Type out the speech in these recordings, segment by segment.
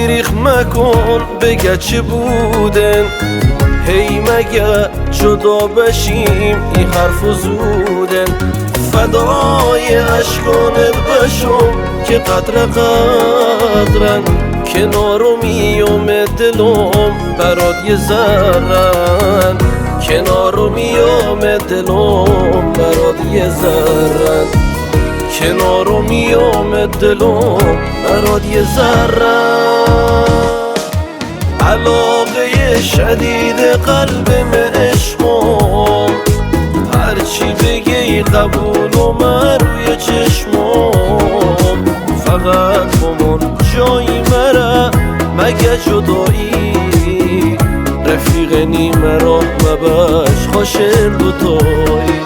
بیریخ مکن بگه چه بودن، هی مگه جدا بشیم این حرف زودن. فدای اشکانت بشم که قدرن، کنارو میام دلم برات یه ذرن، کنارو میام دلم برات یه ذرن، کنارو میام دلم برات یه ذرن. علاقه شدید قلب عشقم، هرچی بگی قبول و من روی چشمم. فقط بمون جایی مرا مگه جدایی، رفیق نیمه راه مباش خوشن دوتایی.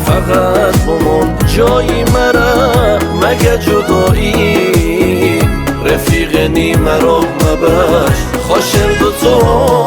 فقط بمون جایی مرا مگه جدایی، رفیق نیمه راه مباش خوشن دوتایی.